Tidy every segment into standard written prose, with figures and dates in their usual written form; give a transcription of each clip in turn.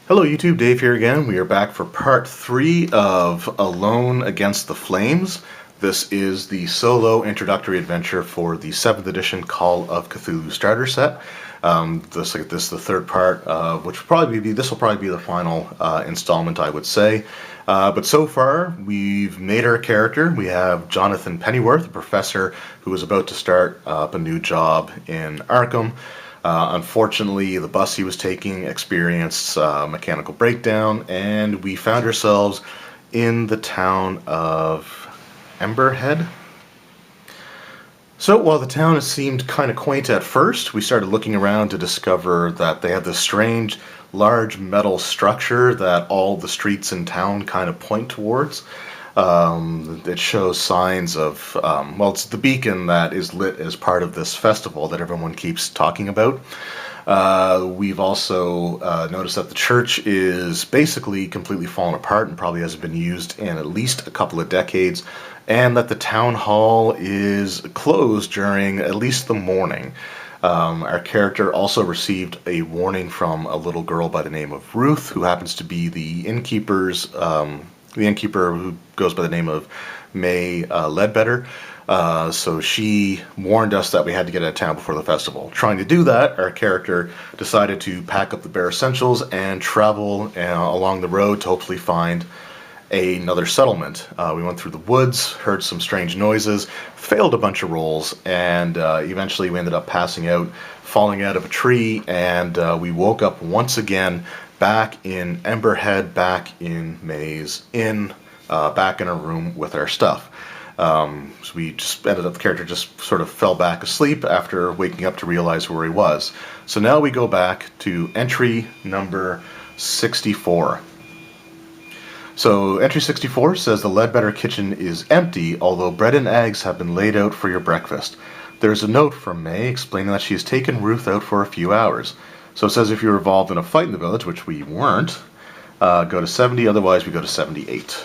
Hello YouTube, Dave here again. We are back for part 3 of Alone Against the Flames. This is the solo introductory adventure for the 7th edition Call of Cthulhu starter set. This is the third part, which will probably be the final installment, I would say. But so far, we've made our character. We have Jonathan Pennyworth, a professor who is about to start up a new job in Arkham. Unfortunately, the bus he was taking experienced mechanical breakdown, and we found ourselves in the town of Emberhead. So while the town seemed kind of quaint at first, we started looking around to discover that they have this strange, large metal structure that all the streets in town kind of point towards. It shows signs of, it's the beacon that is lit as part of this festival that everyone keeps talking about. We've also noticed that the church is basically completely fallen apart and probably hasn't been used in at least a couple of decades, and that the town hall is closed during at least the morning. Our character also received a warning from a little girl by the name of Ruth, who happens to be the innkeeper who goes by the name of May Ledbetter. So she warned us that we had to get out of town before the festival. Trying to do that, our character decided to pack up the bare essentials and travel along the road to hopefully find another settlement. We went through the woods, heard some strange noises, failed a bunch of rolls, and eventually we ended up passing out, falling out of a tree, and we woke up once again back in Emberhead, back in May's Inn, back in a room with our stuff. So we just ended up, the character just sort of fell back asleep after waking up to realize where he was. So now we go back to entry number 64. So entry 64 says the Ledbetter kitchen is empty, although bread and eggs have been laid out for your breakfast. There's a note from May explaining that she has taken Ruth out for a few hours. So it says if you're involved in a fight in the village, which we weren't, go to 70, otherwise we go to 78.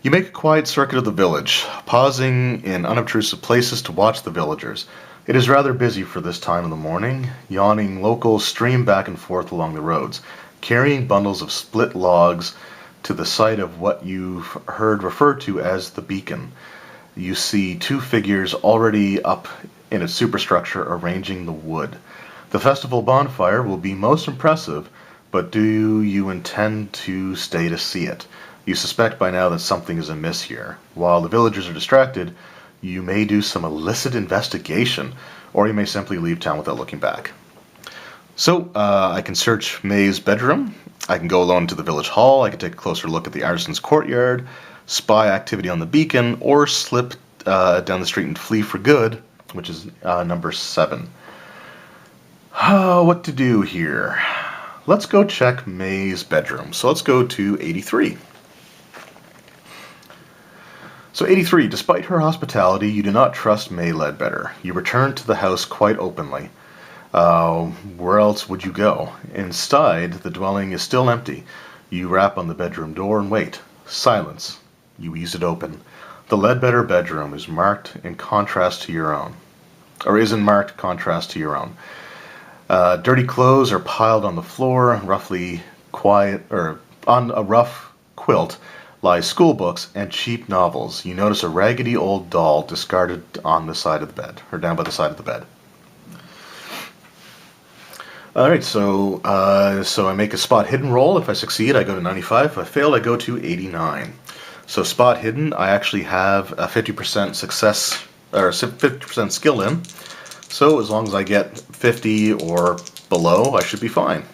You make a quiet circuit of the village, pausing in unobtrusive places to watch the villagers. It is rather busy for this time of the morning. Yawning locals stream back and forth along the roads, carrying bundles of split logs to the site of what you've heard referred to as the beacon. You see two figures already up in its superstructure arranging the wood. The festival bonfire will be most impressive, but do you intend to stay to see it? You suspect by now that something is amiss here. While the villagers are distracted, you may do some illicit investigation, or you may simply leave town without looking back. So, I can search May's bedroom, I can go alone to the village hall, I can take a closer look at the artisan's courtyard, spy activity on the beacon, or slip down the street and flee for good, which is number 7. What to do here? Let's go check May's bedroom. So let's go to 83. So 83, despite her hospitality, you do not trust May Ledbetter. You return to the house quite openly. Where else would you go? Inside, the dwelling is still empty. You rap on the bedroom door and wait. Silence. You ease it open. The Ledbetter bedroom is marked in contrast to your own. Or is in marked contrast to your own. Dirty clothes are piled on the floor, on a rough quilt lie school books and cheap novels. You notice a raggedy old doll discarded on the side of the bed, or down by the side of the bed. Alright, so I make a spot hidden roll. If I succeed, I go to 95. If I fail, I go to 89. So spot hidden, I actually have a 50% success, or 50% skill in. So as long as I get 50 or below, I should be fine.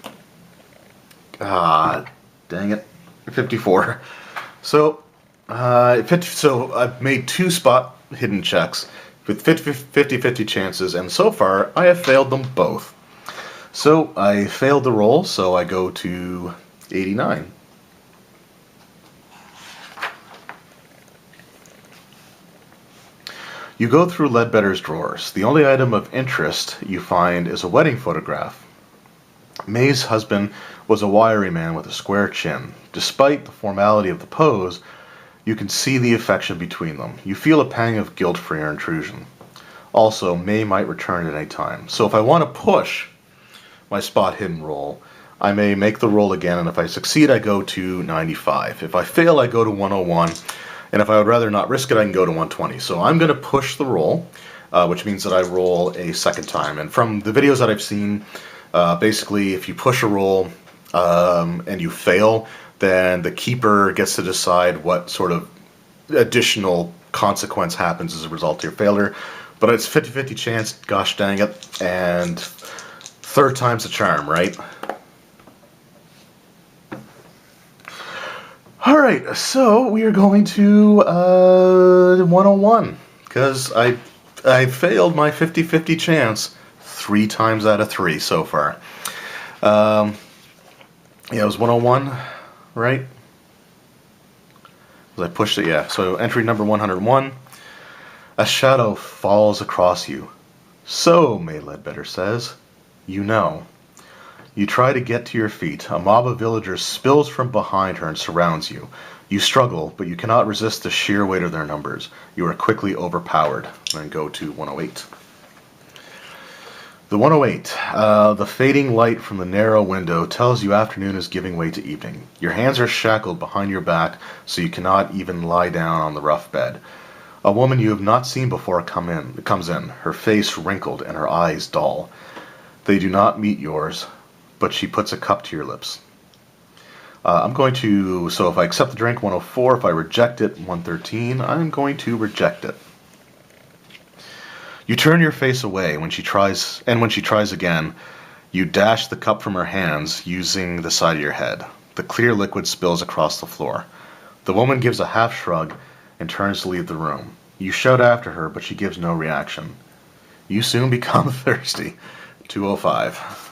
Dang it. 54. So I've made 2 spot hidden checks with 50-50 chances, and so far I have failed them both. So I failed the roll, so I go to 89. You go through Ledbetter's drawers. The only item of interest you find is a wedding photograph. May's husband was a wiry man with a square chin. Despite the formality of the pose, you can see the affection between them. You feel a pang of guilt for your intrusion. Also, May might return at any time. So if I want to push my spot hidden roll, I may make the roll again, and if I succeed, I go to 95. If I fail, I go to 101, and if I would rather not risk it, I can go to 120. So I'm going to push the roll, which means that I roll a second time. And from the videos that I've seen, basically, if you push a roll and you fail, then the keeper gets to decide what sort of additional consequence happens as a result of your failure. But it's 50-50 chance, gosh dang it, and third time's the charm, right? Alright, so we are going to 101, because I failed my 50-50 chance 3 times out of 3 so far. Yeah, it was 101, right? I pushed it, yeah. So entry number 101. A shadow falls across you. So, May Ledbetter says, you know. You try to get to your feet. A mob of villagers spills from behind her and surrounds you. You struggle, but you cannot resist the sheer weight of their numbers. You are quickly overpowered. Then go to 108. The 108. The fading light from the narrow window tells you afternoon is giving way to evening. Your hands are shackled behind your back, so you cannot even lie down on the rough bed. A woman you have not seen before comes in, her face wrinkled and her eyes dull. They do not meet yours, but she puts a cup to your lips. So if I accept the drink, 104. If I reject it, 113. I'm going to reject it. You turn your face away when she tries again, you dash the cup from her hands using the side of your head. The clear liquid spills across the floor. The woman gives a half shrug and turns to leave the room. You shout after her, but she gives no reaction. You soon become thirsty. 205.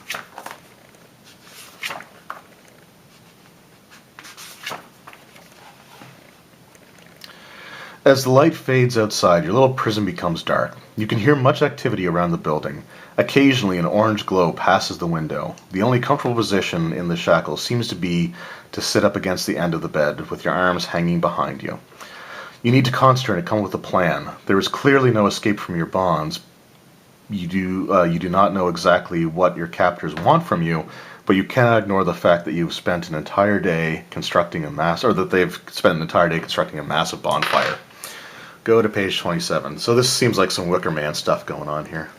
As the light fades outside, your little prison becomes dark. You can hear much activity around the building. Occasionally, an orange glow passes the window. The only comfortable position in the shackles seems to be to sit up against the end of the bed, with your arms hanging behind you. You need to concentrate and come up with a plan. There is clearly no escape from your bonds. You do not know exactly what your captors want from you, but you cannot ignore the fact that you've spent an entire day constructing that they've spent an entire day constructing a massive bonfire. Go to page 27. So this seems like some Wicker Man stuff going on here.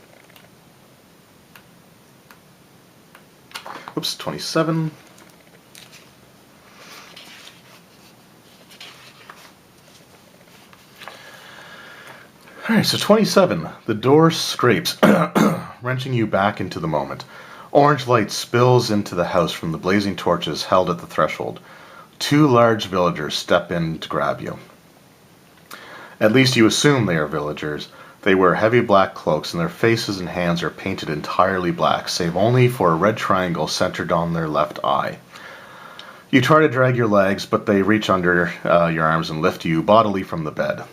Oops, 27. Alright, so 27. The door scrapes, wrenching you back into the moment. Orange light spills into the house from the blazing torches held at the threshold. 2 large villagers step in to grab you. At least you assume they are villagers. They wear heavy black cloaks, and their faces and hands are painted entirely black, save only for a red triangle centered on their left eye. You try to drag your legs, but they reach under your arms and lift you bodily from the bed.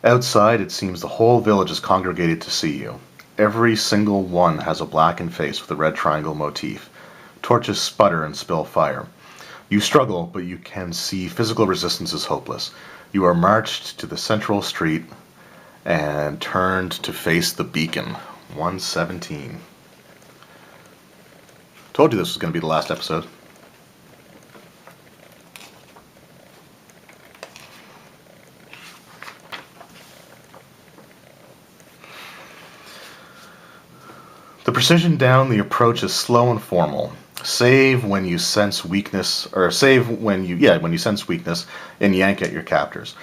Outside, it seems the whole village is congregated to see you. Every single one has a blackened face with a red triangle motif. Torches sputter and spill fire. You struggle, but you can see physical resistance is hopeless. You are marched to the central street and turned to face the beacon. 117. Told you this was going to be the last episode. The precision down the approach is slow and formal. Save when you sense weakness, when you sense weakness and yank at your captors.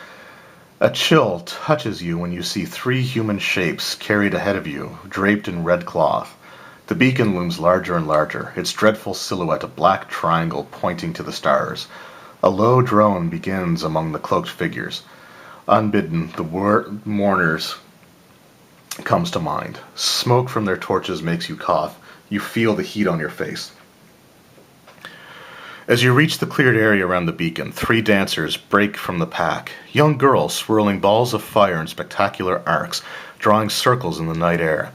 A chill touches you when you see 3 human shapes carried ahead of you, draped in red cloth. The beacon looms larger and larger, its dreadful silhouette a black triangle pointing to the stars. A low drone begins among the cloaked figures. Unbidden, the word mourners comes to mind. Smoke from their torches makes you cough. You feel the heat on your face. As you reach the cleared area around the beacon, 3 dancers break from the pack. Young girls swirling balls of fire in spectacular arcs, drawing circles in the night air.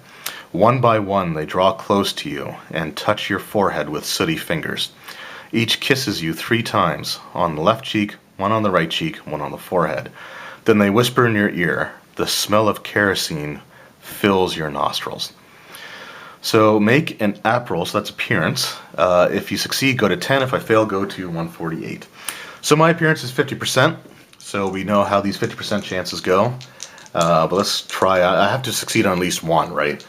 One by one, they draw close to you and touch your forehead with sooty fingers. Each kisses you 3 times, on the left cheek, one on the right cheek, one on the forehead. Then they whisper in your ear. The smell of kerosene fills your nostrils. So make an app roll, so that's appearance. If you succeed, go to 10. If I fail, go to 148. So my appearance is 50%, so we know how these 50% chances go. But let's try. I have to succeed on at least one, right?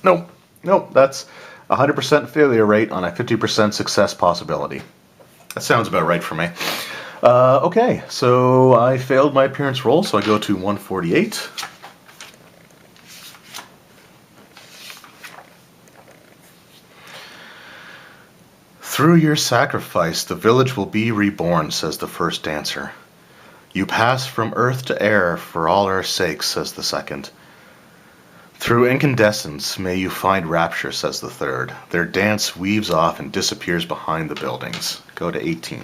Nope, that's 100% failure rate on a 50% success possibility. That sounds about right for me. Okay, so I failed my appearance roll, so I go to 148. Through your sacrifice, the village will be reborn, says the first dancer. You pass from earth to air for all our sakes, says the second. Through incandescence may you find rapture, says the third. Their dance weaves off and disappears behind the buildings. Go to 18.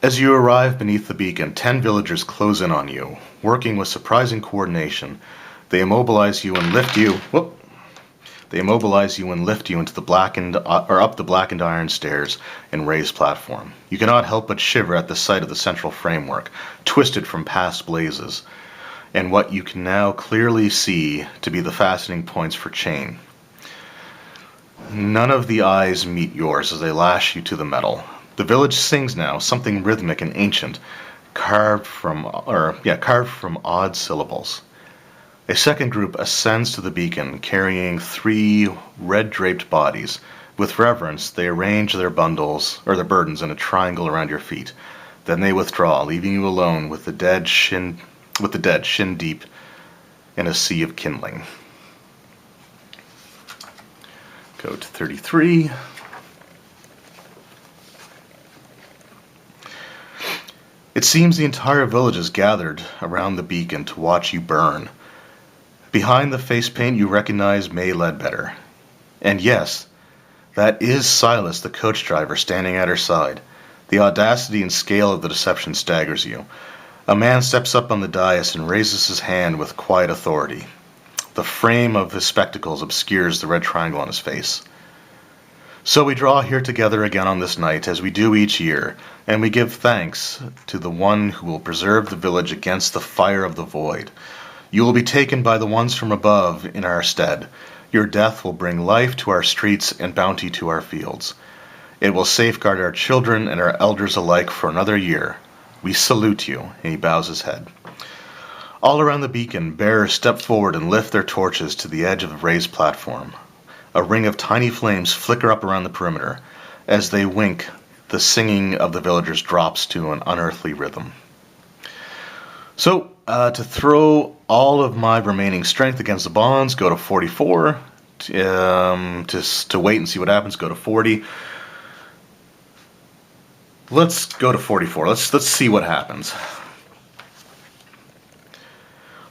As you arrive beneath the beacon, 10 villagers close in on you. Working with surprising coordination, they immobilize you and lift you. They immobilize you and lift you into the up the blackened iron stairs and raised platform. You cannot help but shiver at the sight of the central framework, twisted from past blazes, and what you can now clearly see to be the fastening points for chain. None of the eyes meet yours as they lash you to the metal. The village sings now, something rhythmic and ancient, carved from odd syllables. A second group ascends to the beacon, carrying 3 red-draped bodies. With reverence, they arrange their burdens in a triangle around your feet. Then they withdraw, leaving you alone with the dead shin deep in a sea of kindling. Go to 33. It seems the entire village is gathered around the beacon to watch you burn. Behind the face paint, you recognize May Ledbetter. And yes, that is Silas, the coach driver, standing at her side. The audacity and scale of the deception staggers you. A man steps up on the dais and raises his hand with quiet authority. The frame of his spectacles obscures the red triangle on his face. So we draw here together again on this night, as we do each year, and we give thanks to the one who will preserve the village against the fire of the void. You will be taken by the ones from above in our stead. Your death will bring life to our streets and bounty to our fields. It will safeguard our children and our elders alike for another year. We salute you, and he bows his head. All around the beacon, bearers step forward and lift their torches to the edge of the raised platform. A ring of tiny flames flicker up around the perimeter. As they wink, the singing of the villagers drops to an unearthly rhythm. So, to throw all of my remaining strength against the bonds, go to 44. To wait and see what happens, go to 40. Let's go to 44. Let's see what happens.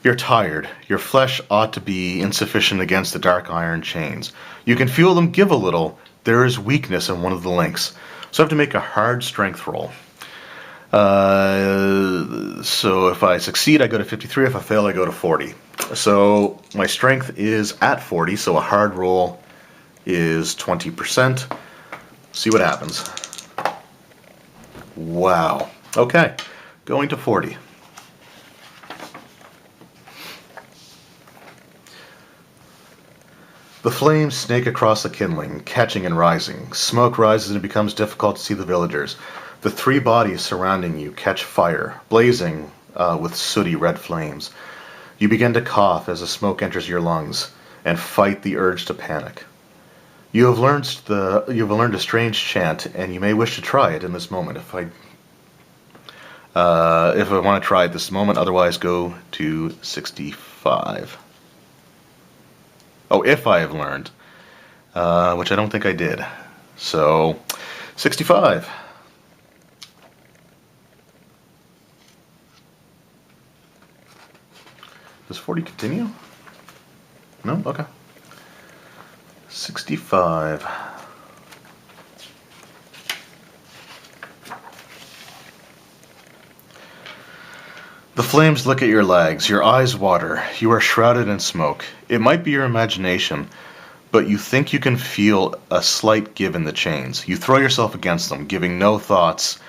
You're tired. Your flesh ought to be insufficient against the dark iron chains. You can feel them give a little. There is weakness in one of the links. So I have to make a hard strength roll. So if I succeed, I go to 53. If I fail, I go to 40. So my strength is at 40, so a hard roll is 20%. See what happens. Wow. Okay, going to 40. The flames snake across the kindling, catching and rising. Smoke rises and it becomes difficult to see the villagers. The 3 bodies surrounding you catch fire, blazing with sooty red flames. You begin to cough as the smoke enters your lungs and fight the urge to panic. You have learned a strange chant, and you may wish to try it in this moment. If I want to try it this moment, otherwise go to 65. Oh, if I have learned, which I don't think I did. So, 65. Does 40 continue? No? Okay. 65. The flames lick at your legs. Your eyes water. You are shrouded in smoke. It might be your imagination, but you think you can feel a slight give in the chains. You throw yourself against them, giving no thoughts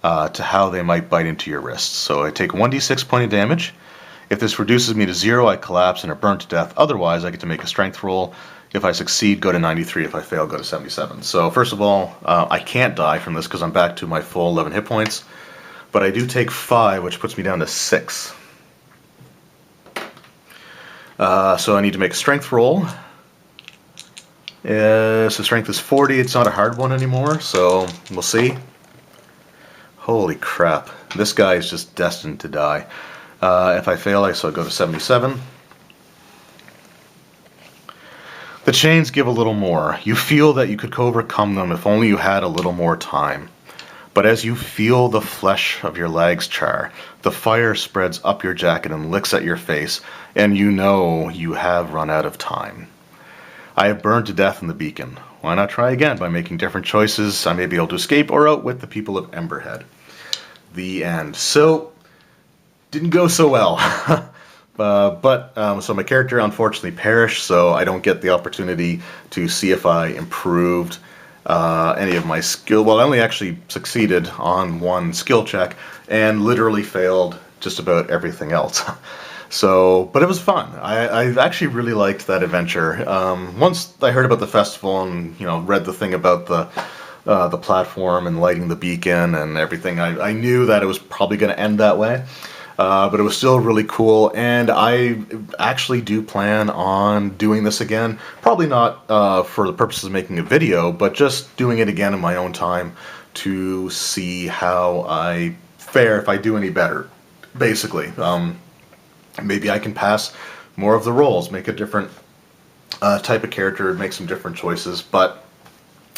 to how they might bite into your wrists. So I take 1d6 point of damage. If this reduces me to 0, I collapse and are burned to death. Otherwise, I get to make a strength roll. If I succeed, go to 93. If I fail, go to 77. So first of all, I can't die from this because I'm back to my full 11 hit points. But I do take 5, which puts me down to 6. So I need to make a strength roll. So strength is 40. It's not a hard one anymore, so we'll see. Holy crap. This guy is just destined to die. If I fail, I go to 77. The chains give a little more. You feel that you could overcome them if only you had a little more time. But as you feel the flesh of your legs char, the fire spreads up your jacket and licks at your face, and you know you have run out of time. I have burned to death in the beacon. Why not try again by making different choices? I may be able to escape or outwit the people of Emberhead. The end. So, didn't go so well. So my character unfortunately perished, so I don't get the opportunity to see if I improved any of my skill. Well, I only actually succeeded on one skill check and literally failed just about everything else. So, but it was fun. I actually really liked that adventure. Once I heard about the festival and read the thing about the platform and lighting the beacon and everything, I knew that it was probably going to end that way. But it was still really cool, and I actually do plan on doing this again. Probably not for the purposes of making a video, but just doing it again in my own time to see how I fare, if I do any better, basically. Maybe I can pass more of the roles, make a different type of character, make some different choices, but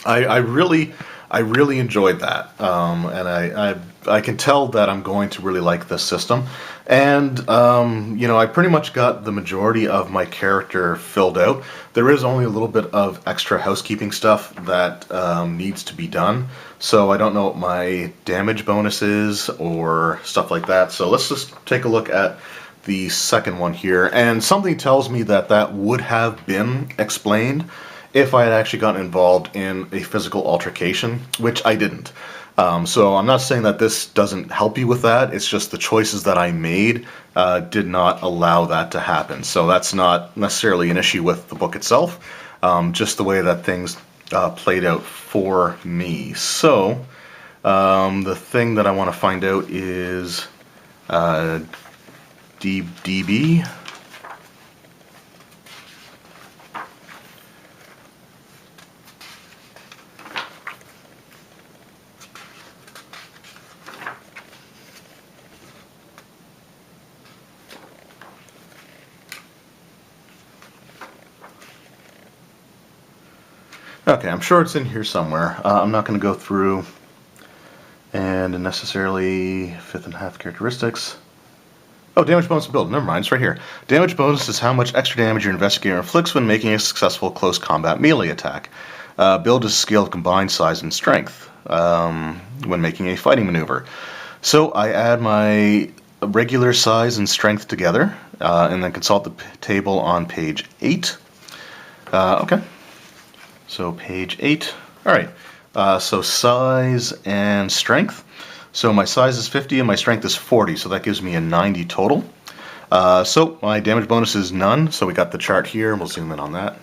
I really enjoyed that, and I can tell that I'm going to really like this system. And I pretty much got the majority of my character filled out. There is only a little bit of extra housekeeping stuff that needs to be done. So I don't know what my damage bonus is or stuff like that. So let's just take a look at the second one here. And something tells me that that would have been explained if I had actually gotten involved in a physical altercation, which I didn't. So I'm not saying that this doesn't help you with that. It's just the choices that I made did not allow that to happen. So that's not necessarily an issue with the book itself, just the way that things played out for me. So the thing that I want to find out is DB. Okay, I'm sure it's in here somewhere. I'm not going to go through and necessarily 5th and half characteristics. Oh, damage bonus build. Never mind, it's right here. Damage bonus is how much extra damage your investigator inflicts when making a successful close combat melee attack. Build is a scale of combined size and strength when making a fighting maneuver. So I add my regular size and strength together and then consult the table on page 8. Okay. So page 8. Alright, so size and strength. So my size is 50 and my strength is 40, so that gives me a 90 total. So my damage bonus is none, so we got the chart here, and we'll zoom in on that.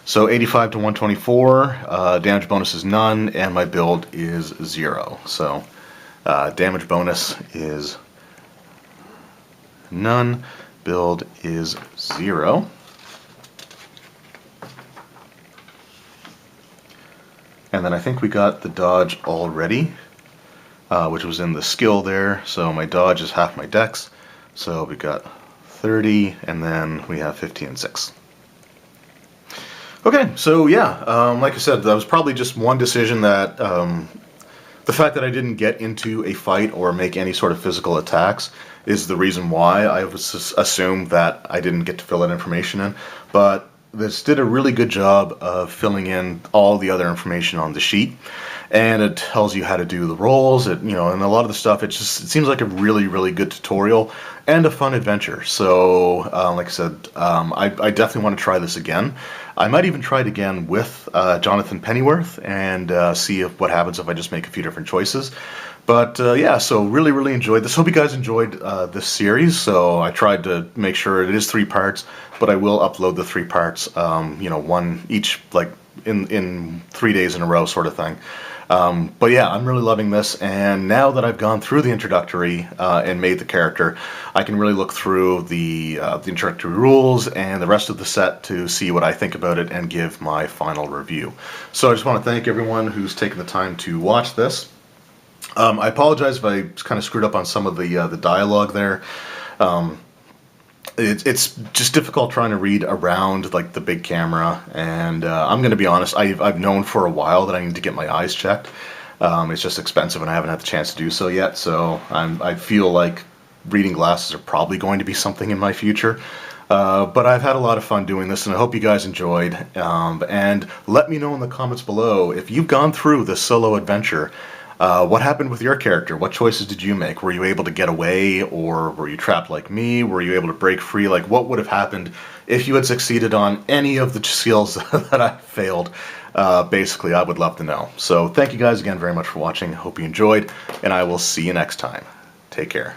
So 85 to 124, damage bonus is none, and my build is 0. So damage bonus is none, build is 0. And then I think we got the dodge already, which was in the skill there. So my dodge is half my dex. So we got 30, and then we have 15 and 6. Okay, so yeah, like I said, that was probably just one decision that the fact that I didn't get into a fight or make any sort of physical attacks is the reason why I was assumed that I didn't get to fill that information in. But this did a really good job of filling in all the other information on the sheet, and it tells you how to do the rolls. It, and a lot of the stuff. It seems like a really, really good tutorial and a fun adventure. So, like I said, I definitely want to try this again. I might even try it again with Jonathan Pennyworth and see what happens if I just make a few different choices. But yeah, so really, really enjoyed this. Hope you guys enjoyed this series. So I tried to make sure it is 3 parts, but I will upload the 3 parts, one each, like in 3 days in a row, sort of thing. But yeah, I'm really loving this, and now that I've gone through the introductory and made the character, I can really look through the introductory rules and the rest of the set to see what I think about it and give my final review. So I just want to thank everyone who's taken the time to watch this. I apologize if I kind of screwed up on some of the dialogue there. It's just difficult trying to read around like the big camera, and I'm going to be honest, I've known for a while that I need to get my eyes checked. It's just expensive, and I haven't had the chance to do so yet. So I feel like reading glasses are probably going to be something in my future. But I've had a lot of fun doing this, and I hope you guys enjoyed. And let me know in the comments below if you've gone through this solo adventure. What happened with your character? What choices did you make? Were you able to get away, or were you trapped like me? Were you able to break free? Like, what would have happened if you had succeeded on any of the skills that I failed? Basically, I would love to know. So thank you guys again very much for watching. Hope you enjoyed, and I will see you next time. Take care.